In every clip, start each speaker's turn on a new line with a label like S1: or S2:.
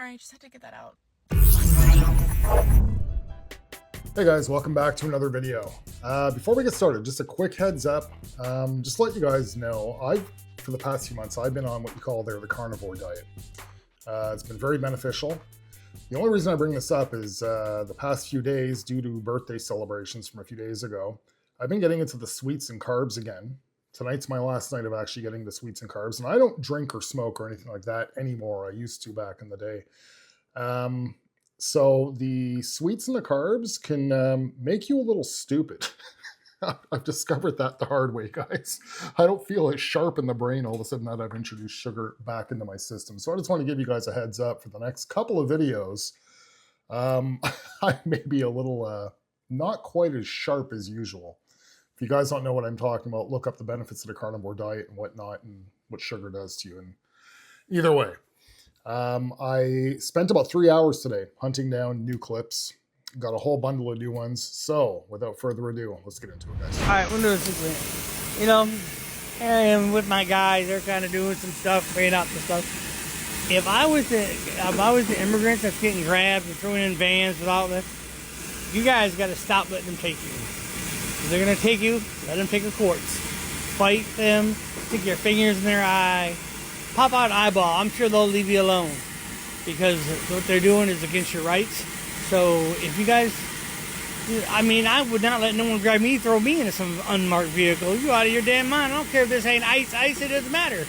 S1: Sorry, I just had to get that out.
S2: Hey guys, welcome back to another video. Before we get started, just a quick heads up. Just to let you guys know, for the past few months, I've been on what you call the carnivore diet. It's been very beneficial. The only reason I bring this up is the past few days, due to birthday celebrations from a few days ago, I've been getting into the sweets and carbs again. Tonight's my last night of actually getting the sweets and carbs, and I don't drink or smoke or anything like that anymore. I used to back in the day. So the sweets and the carbs can make you a little stupid. I've discovered that the hard way, guys. I don't feel as sharp in the brain all of a sudden that I've introduced sugar back into my system. So I just want to give you guys a heads up for the next couple of videos. I may be a little not quite as sharp as usual. If you guys don't know what I'm talking about, look up the benefits of the carnivore diet and whatnot and what sugar does to you. And either way, I spent about 3 hours today hunting down new clips. Got a whole bundle of new ones. So without further ado, let's get into it, guys.
S3: All right, we'll do it simply. You know, here I am with my guys. They're kind of doing some stuff, bringing out some stuff. If I was the immigrants that's getting grabbed and thrown in vans with all this, you guys got to stop letting them take you. If they're gonna take you, let them take a quartz. Fight them, stick your fingers in their eye, pop out an eyeball. I'm sure they'll leave you alone because what they're doing is against your rights. So if you guys, I mean, I would not let no one grab me, throw me into some unmarked vehicle. You out of your damn mind. I don't care if this ain't ice, it doesn't matter.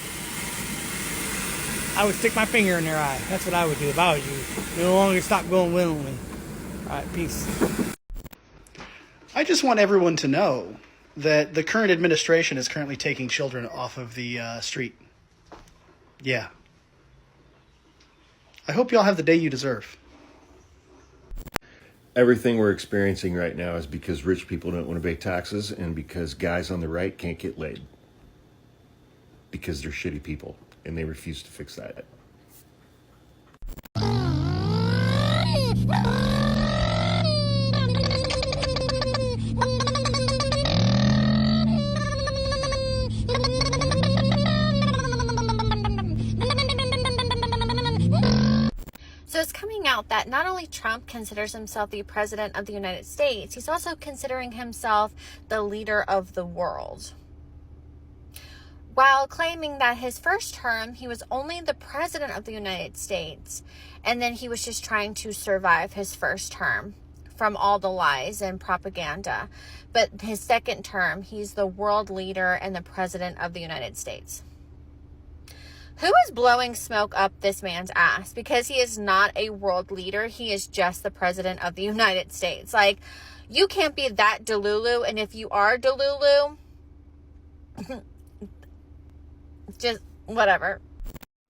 S3: I would stick my finger in their eye. That's what I would do if I was you. No longer stop going willingly. All right, peace.
S4: I just want everyone to know that the current administration is currently taking children off of the street. Yeah. I hope y'all have the day you deserve.
S5: Everything we're experiencing right now is because rich people don't want to pay taxes and because guys on the right can't get laid. Because they're shitty people and they refuse to fix that.
S1: So it's coming out that not only Trump considers himself the president of the United States, he's also considering himself the leader of the world. While claiming that his first term, he was only the president of the United States, and then he was just trying to survive his first term from all the lies and propaganda. But his second term, he's the world leader and the president of the United States. Who is blowing smoke up this man's ass? Because he is not a world leader. He is just the president of the United States. Like, you can't be that delulu. And if you are delulu, just whatever.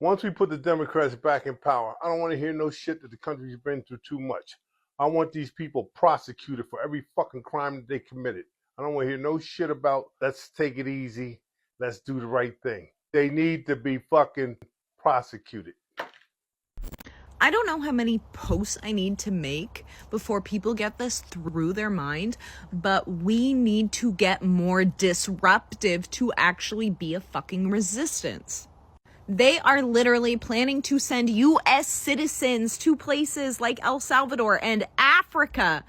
S6: Once we put the Democrats back in power, I don't want to hear no shit that the country's been through too much. I want these people prosecuted for every fucking crime that they committed. I don't want to hear no shit about let's take it easy, let's do the right thing. They need to be fucking prosecuted.
S7: I don't know how many posts I need to make before people get this through their mind, but we need to get more disruptive to actually be a fucking resistance. They are literally planning to send U.S. citizens to places like El Salvador and Africa,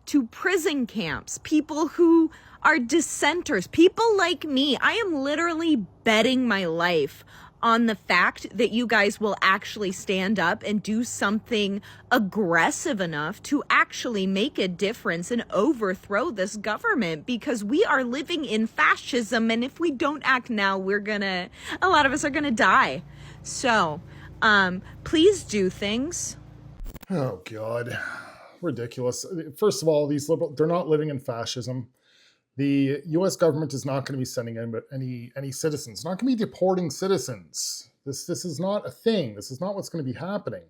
S7: to prison camps, people who are dissenters, people like me. I am literally betting my life on the fact that you guys will actually stand up and do something aggressive enough to actually make a difference and overthrow this government, because we are living in fascism, and if we don't act now, a lot of us are gonna die. So, please do things.
S2: Oh God, ridiculous. First of all, these liberals, they're not living in fascism. The U.S. government is not going to be sending any citizens, not going to be deporting citizens. This is not a thing. This is not what's going to be happening.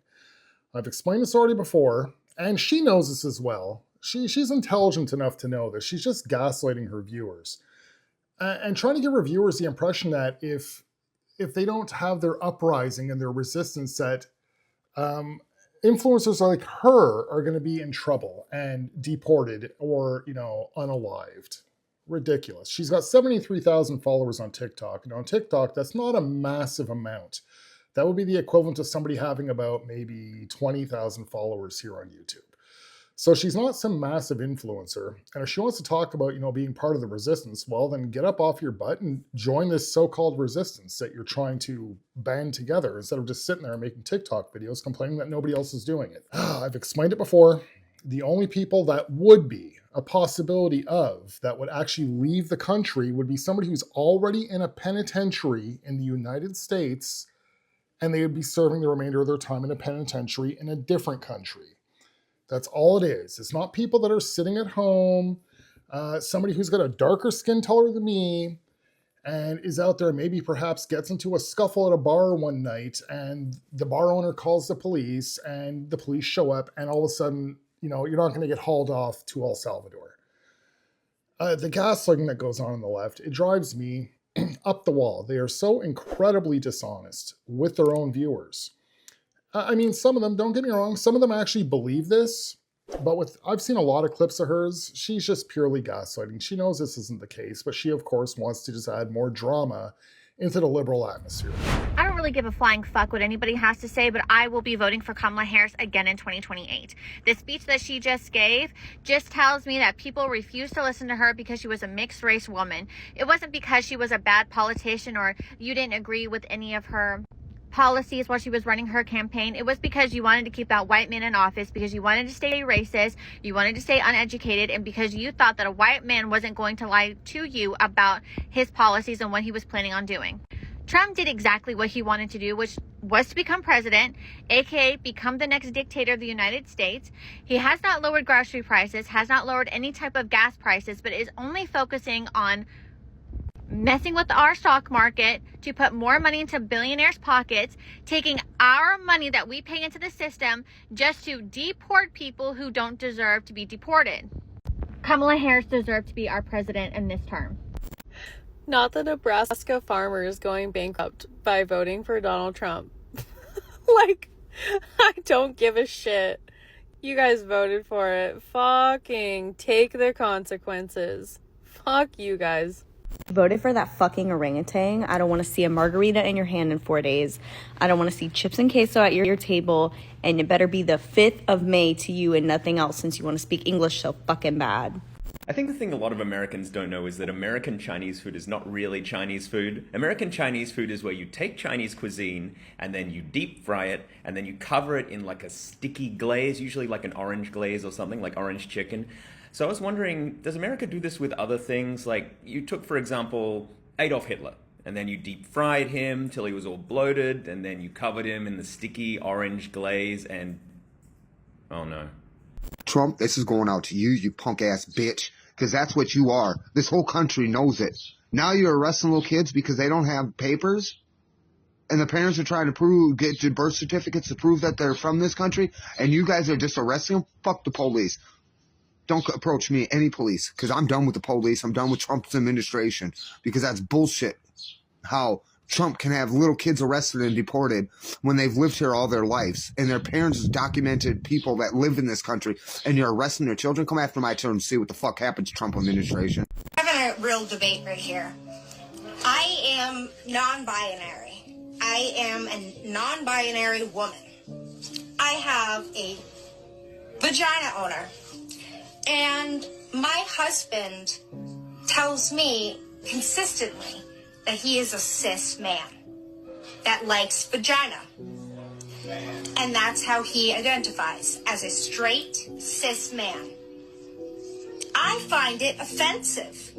S2: I've explained this already before, and she knows this as well. She's intelligent enough to know this. She's just gaslighting her viewers and trying to give her viewers the impression that if they don't have their uprising and their resistance, that influencers like her are going to be in trouble and deported or, unalived. Ridiculous. She's got 73,000 followers on TikTok. And on TikTok, that's not a massive amount. That would be the equivalent of somebody having about maybe 20,000 followers here on YouTube. So she's not some massive influencer. And if she wants to talk about, being part of the resistance, well, then get up off your butt and join this so-called resistance that you're trying to band together instead of just sitting there and making TikTok videos complaining that nobody else is doing it. I've explained it before. The only people that would be a possibility of that would actually leave the country would be somebody who's already in a penitentiary in the United States, and they would be serving the remainder of their time in a penitentiary in a different country. That's all it is. It's not people that are sitting at home, somebody who's got a darker skin color than me and is out there, maybe perhaps gets into a scuffle at a bar one night and the bar owner calls the police and the police show up and all of a sudden, you're not going to get hauled off to El Salvador. The gaslighting that goes on the left, it drives me up the wall. They are so incredibly dishonest with their own viewers. I mean, some of them, don't get me wrong, some of them actually believe this, but I've seen a lot of clips of hers. She's just purely gaslighting. She knows this isn't the case, but she, of course, wants to just add more drama into the liberal atmosphere.
S1: I don't really give a flying fuck what anybody has to say, but I will be voting for Kamala Harris again in 2028. The speech that she just gave just tells me that people refuse to listen to her because she was a mixed race woman. It wasn't because she was a bad politician or you didn't agree with any of her policies while she was running her campaign. It was because you wanted to keep that white man in office, because you wanted to stay racist, you wanted to stay uneducated, and because you thought that a white man wasn't going to lie to you about his policies and what he was planning on doing. Trump did exactly what he wanted to do, which was to become president, aka become the next dictator of the United States. He has not lowered grocery prices, has not lowered any type of gas prices, but is only focusing on messing with our stock market to put more money into billionaires' pockets, taking our money that we pay into the system just to deport people who don't deserve to be deported. Kamala Harris deserved to be our president in this term.
S8: Not the Nebraska farmers going bankrupt by voting for Donald Trump. Like, I don't give a shit. You guys voted for it. Fucking take the consequences. Fuck you guys.
S9: Voted for that fucking orangutan. I don't want to see a margarita in your hand in 4 days. I don't want to see chips and queso at your table. And it better be the 5th of May to you and nothing else, since you want to speak English so fucking bad.
S10: I think the thing a lot of Americans don't know is that American Chinese food is not really Chinese food. American Chinese food is where you take Chinese cuisine and then you deep fry it and then you cover it in like a sticky glaze, usually like an orange glaze or something, like orange chicken. So I was wondering, does America do this with other things? Like you took, for example, Adolf Hitler, and then you deep fried him till he was all bloated, and then you covered him in the sticky orange glaze and, oh no.
S11: Trump, this is going out to you, you punk ass bitch, because that's what you are. This whole country knows it. Now you're arresting little kids because they don't have papers, and the parents are trying to get your birth certificates to prove that they're from this country, and you guys are just arresting them? Fuck the police. Don't approach me, any police, because I'm done with the police. I'm done with Trump's administration, because that's bullshit. How Trump can have little kids arrested and deported when they've lived here all their lives, and their parents is documented people that live in this country, and you're arresting their children? Come after my children and see what the fuck happens, Trump administration.
S12: We're having a real debate right here. I am non-binary. I am a non-binary woman. I have a vagina owner. And my husband tells me consistently that he is a cis man that likes vagina. And that's how he identifies, as a straight cis man. I find it offensive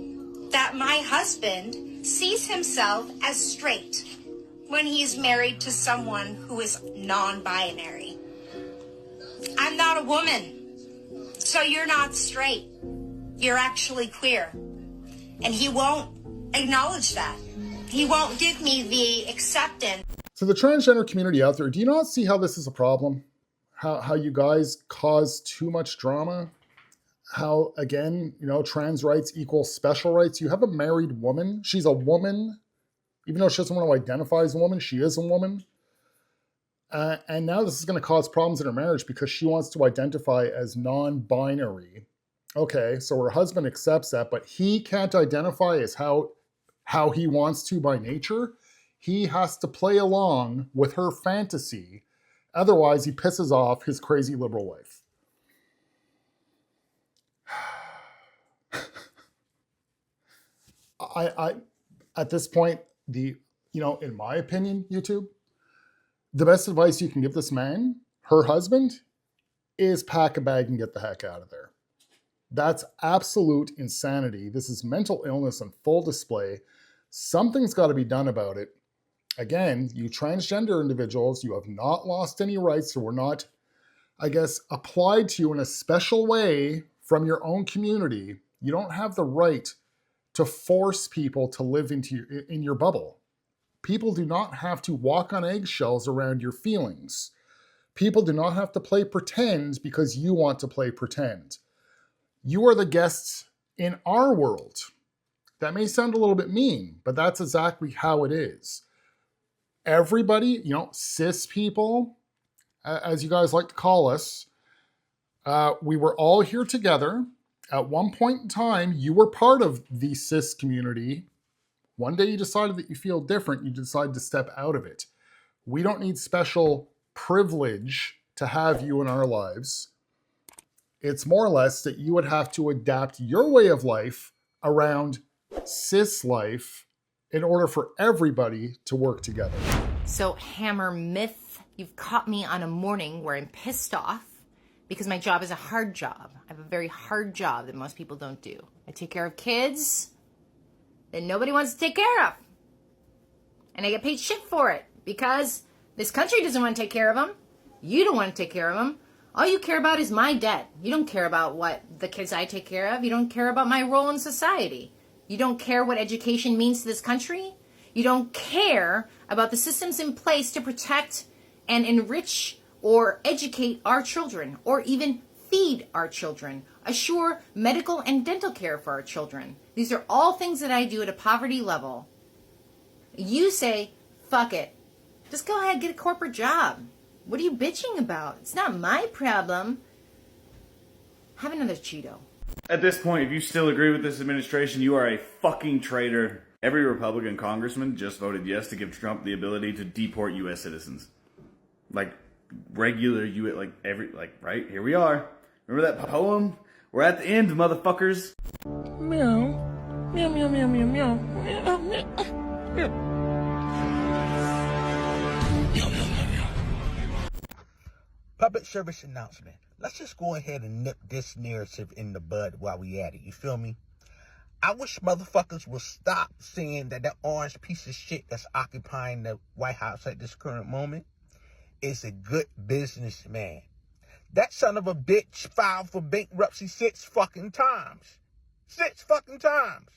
S12: that my husband sees himself as straight when he's married to someone who is non-binary. I'm not a woman. So you're not straight. You're actually queer. And he won't acknowledge that. He won't give me the acceptance.
S2: So the transgender community out there, do you not see how this is a problem? How you guys cause too much drama? How, again, trans rights equals special rights? You have a married woman. She's a woman. Even though she doesn't want to identify as a woman, she is a woman. And now this is going to cause problems in her marriage because she wants to identify as non-binary. Okay, so her husband accepts that, but he can't identify as how he wants to by nature. He has to play along with her fantasy. Otherwise, he pisses off his crazy liberal wife. I at this point, in my opinion, YouTube, the best advice you can give this man, her husband, is pack a bag and get the heck out of there. That's absolute insanity. This is mental illness on full display. Something's got to be done about it. Again, you transgender individuals, you have not lost any rights or were not, I guess, applied to you in a special way from your own community. You don't have the right to force people to live in your bubble. People do not have to walk on eggshells around your feelings. People do not have to play pretend because you want to play pretend. You are the guests in our world. That may sound a little bit mean, but that's exactly how it is. Everybody, cis people, as you guys like to call us, we were all here together. At one point in time, you were part of the cis community. One day you decided that you feel different. You decided to step out of it. We don't need special privilege to have you in our lives. It's more or less that you would have to adapt your way of life around cis life in order for everybody to work together.
S13: So, Hammer Myth, you've caught me on a morning where I'm pissed off because my job is a hard job. I have a very hard job that most people don't do. I take care of kids that nobody wants to take care of. And I get paid shit for it because this country doesn't want to take care of them. You don't want to take care of them. All you care about is my debt. You don't care about what the kids I take care of. You don't care about my role in society. You don't care what education means to this country. You don't care about the systems in place to protect and enrich or educate our children, or even feed our children, assure medical and dental care for our children. These are all things that I do at a poverty level. You say, fuck it. Just go ahead, get a corporate job. What are you bitching about? It's not my problem. Have another Cheeto.
S14: At this point, if you still agree with this administration, you are a fucking traitor. Every Republican congressman just voted yes to give Trump the ability to deport U.S. citizens. Like, regular right? Here we are. Remember that poem? We're at the end, motherfuckers.
S3: Meow. Meow, meow, meow, meow, meow. Meow, meow.
S15: Public service announcement. Let's just go ahead and nip this narrative in the bud while we at it. You feel me? I wish motherfuckers would stop saying that orange piece of shit that's occupying the White House at this current moment is a good businessman. That son of a bitch filed for bankruptcy 6 fucking times. 6 fucking times.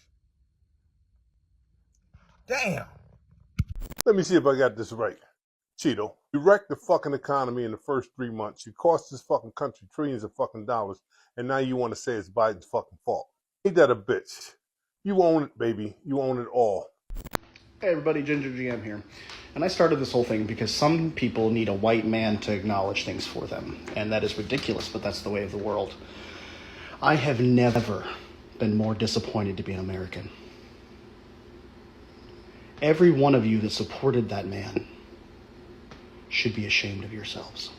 S15: Damn.
S6: Let me see if I got this right. Cheeto, you wrecked the fucking economy in the first 3 months. You cost this fucking country trillions of fucking dollars, and now you want to say it's Biden's fucking fault. Ain't that a bitch? You own it, baby. You own it all.
S4: Hey everybody, Ginger GM here. And I started this whole thing because some people need a white man to acknowledge things for them. And that is ridiculous, but that's the way of the world. I have never been more disappointed to be an American. Every one of you that supported that man should be ashamed of yourselves.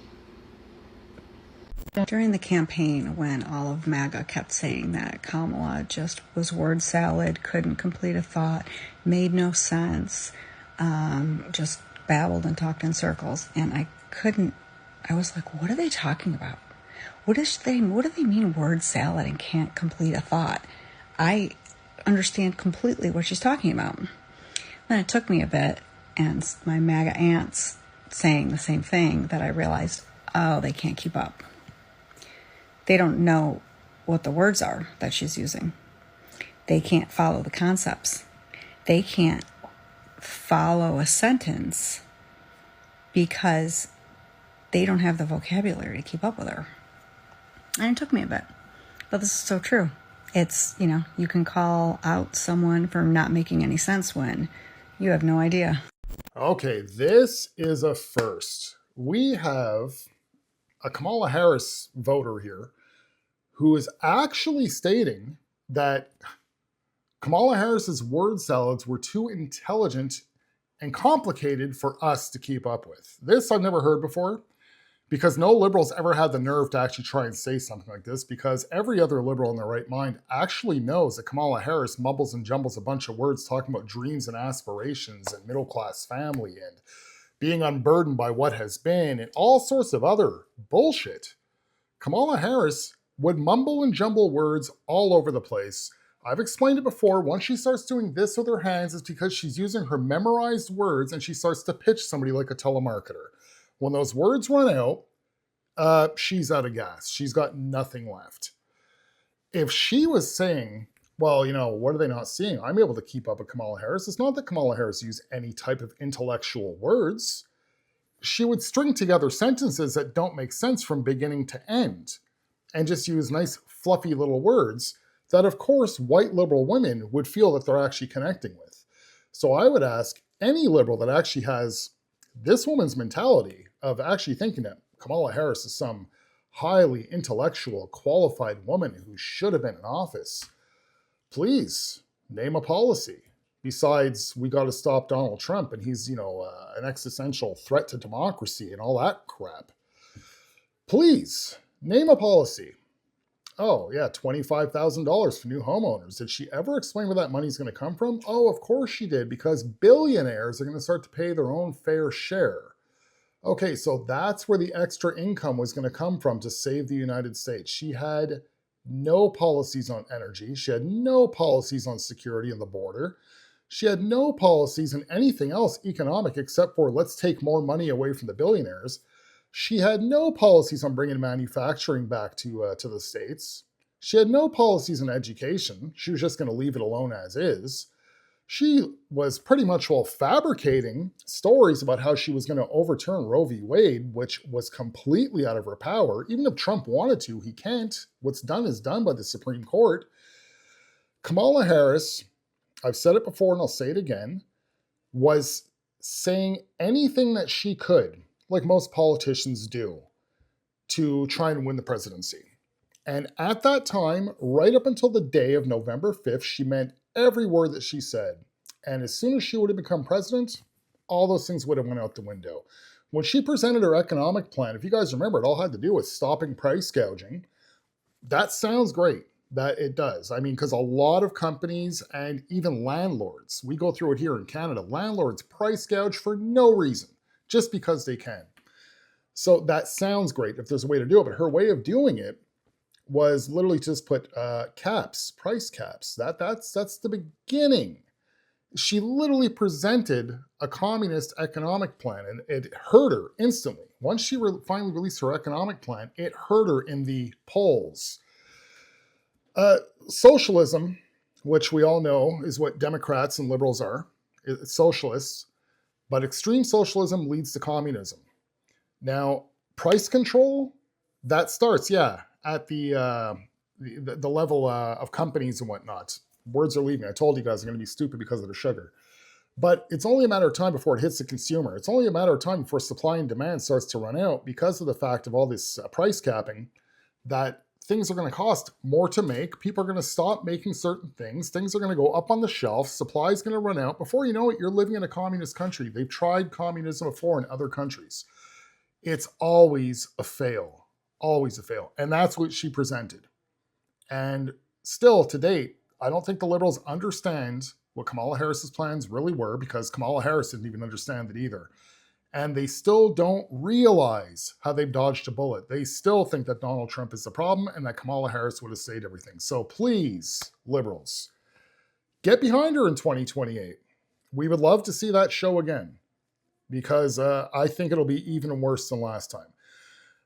S16: During the campaign, when all of MAGA kept saying that Kamala just was word salad, couldn't complete a thought, made no sense, just babbled and talked in circles, and I was like, what are they talking about? What do they mean word salad and can't complete a thought? I understand completely what she's talking about. Then it took me a bit, and my MAGA aunts saying the same thing, that I realized, oh, they can't keep up. They don't know what the words are that she's using. They can't follow the concepts. They can't follow a sentence because they don't have the vocabulary to keep up with her. And it took me a bit. But this is so true. It's, you can call out someone for not making any sense when you have no idea.
S2: Okay, this is a first. We have a Kamala Harris voter here who is actually stating that Kamala Harris's word salads were too intelligent and complicated for us to keep up with. This I've never heard before, because no liberals ever had the nerve to actually try and say something like this, because every other liberal in their right mind actually knows that Kamala Harris mumbles and jumbles a bunch of words talking about dreams and aspirations and middle-class family and being unburdened by what has been and all sorts of other bullshit. Kamala Harris would mumble and jumble words all over the place. I've explained it before. Once she starts doing this with her hands, it's because she's using her memorized words and she starts to pitch somebody like a telemarketer. When those words run out, she's out of gas. She's got nothing left. If she was saying, well, you know, what are they not seeing? I'm able to keep up with Kamala Harris. It's not that Kamala Harris used any type of intellectual words. She would string together sentences that don't make sense from beginning to end and just use nice, fluffy little words that, of course, white liberal women would feel that they're actually connecting with. So I would ask any liberal that actually has this woman's mentality of actually thinking that Kamala Harris is some highly intellectual, qualified woman who should have been in office, please name a policy. Besides, we got to stop Donald Trump and he's, you know, an existential threat to democracy and all that crap. Please name a policy. Oh, yeah, $25,000 for new homeowners. Did she ever explain where that money's going to come from? Oh, of course she did, because billionaires are going to start to pay their own fair share. Okay, so that's where the extra income was going to come from to save the United States. She had no policies on energy. She had no policies on security and the border. She had no policies on anything else economic except for let's take more money away from the billionaires. She had no policies on bringing manufacturing back to the States. She had no policies on education. She was just going to leave it alone as is. She was pretty much, well, fabricating stories about how she was going to overturn Roe v. Wade, which was completely out of her power. Even if Trump wanted to, he can't. What's done is done by the Supreme Court. Kamala Harris, I've said it before and I'll say it again, was saying anything that she could, like most politicians do, to try and win the presidency. And at that time, right up until the day of November 5th, she meant every word that she said. And as soon as she would have become president, all those things would have went out the window. When she presented her economic plan, if you guys remember, it all had to do with stopping price gouging. That sounds great. That it does. I mean, because a lot of companies and even landlords, we go through it here in Canada, landlords price gouge for no reason, just because they can. So that sounds great if there's a way to do it, but her way of doing it was literally just put caps, price caps. That's the beginning. She literally presented a communist economic plan, and it hurt her instantly. Once she finally released her economic plan, it hurt her in the polls. Socialism, which we all know is what Democrats and liberals are, it's socialists, but extreme socialism leads to communism. Now, price control, that starts, yeah, at the level of companies and whatnot. Words are leaving. I told you guys they're going to be stupid because of the sugar. But it's only a matter of time before it hits the consumer. It's only a matter of time before supply and demand starts to run out because of the fact of all this price capping, that things are going to cost more to make. People are going to stop making certain things. Things are going to go up on the shelf. Supply is going to run out. Before you know it, you're living in a communist country. They've tried communism before in other countries. It's always a fail. Always a fail. And that's what she presented. And still, to date, I don't think the liberals understand what Kamala Harris's plans really were, because Kamala Harris didn't even understand it either. And they still don't realize how they've dodged a bullet. They still think that Donald Trump is the problem and that Kamala Harris would have saved everything. So please, liberals, get behind her in 2028. We would love to see that show again, because I think it'll be even worse than last time.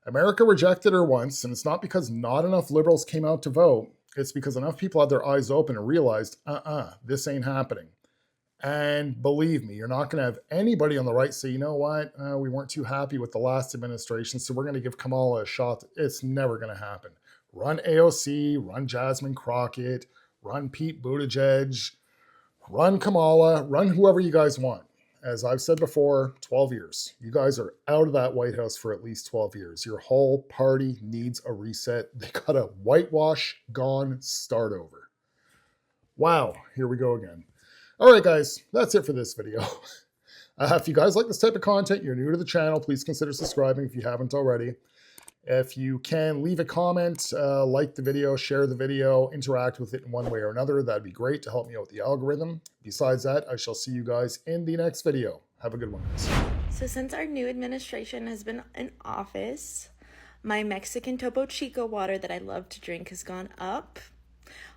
S2: America rejected her once, and it's not because not enough liberals came out to vote. It's because enough people had their eyes open and realized, this ain't happening. And believe me, you're not going to have anybody on the right say, you know what, we weren't too happy with the last administration, so we're going to give Kamala a shot. It's never going to happen. Run AOC, run Jasmine Crockett, run Pete Buttigieg, run Kamala, run whoever you guys want. As I've said before, 12 years. You guys are out of that White House for at least 12 years. Your whole party needs a reset. They got to whitewash, gone, start over. Wow, here we go again. All right, guys, that's it for this video. If you guys like this type of content, you're new to the channel, please consider subscribing if you haven't already. If you can, leave a comment, like the video, share the video, interact with it in one way or another. That'd be great to help me out with the algorithm. Besides that, I shall see you guys in the next video. Have a good one, guys.
S17: So since our new administration has been in office, my Mexican Topo Chico water that I love to drink has gone up.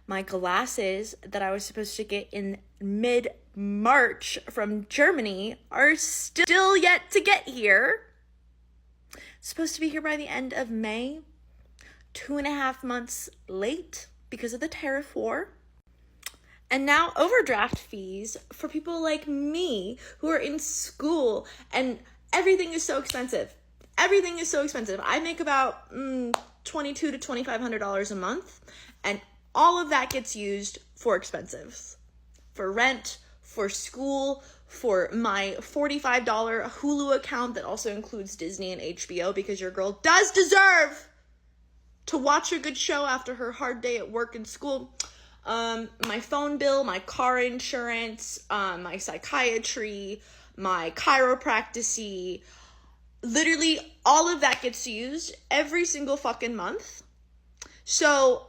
S17: My glasses that I was supposed to get in mid-March from Germany are still yet to get here. Supposed to be here by the end of May. 2.5 months late because of the tariff war. And now overdraft fees for people like me who are in school, and everything is so expensive. Everything is so expensive. I make about $2,200 to $2,500 a month, and all of that gets used for expenses. For rent, for school, for my $45 Hulu account that also includes Disney and HBO, because your girl does deserve to watch a good show after her hard day at work and school. My phone bill, my car insurance, my psychiatry, my chiropractic, literally all of that gets used every single fucking month. So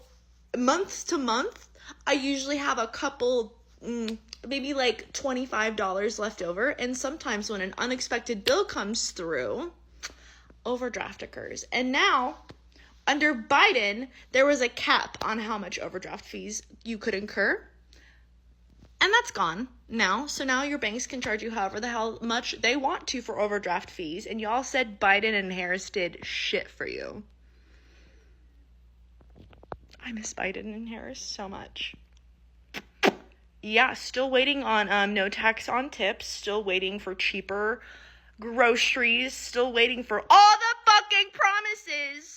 S17: month to month, I usually have a couple, maybe like $25 left over. And sometimes when an unexpected bill comes through, overdraft occurs. And now, under Biden, there was a cap on how much overdraft fees you could incur. And that's gone now. So now your banks can charge you however the hell much they want to for overdraft fees. And y'all said Biden and Harris did shit for you. I miss Biden and Harris so much. Yeah, still waiting on no tax on tips. Still waiting for cheaper groceries. Still waiting for all the fucking promises.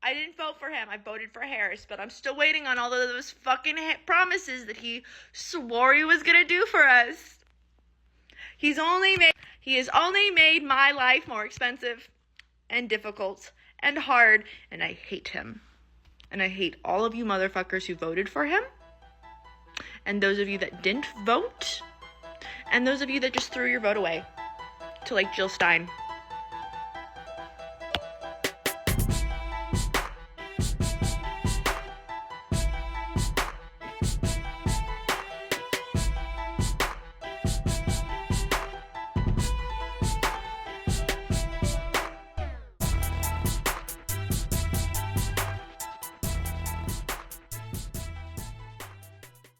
S17: I didn't vote for him. I voted for Harris, but I'm still waiting on all of those fucking promises that he swore he was gonna do for us. He has only made my life more expensive and difficult and hard, and I hate him. And I hate all of you motherfuckers who voted for him, and those of you that didn't vote, and those of you that just threw your vote away to like Jill Stein.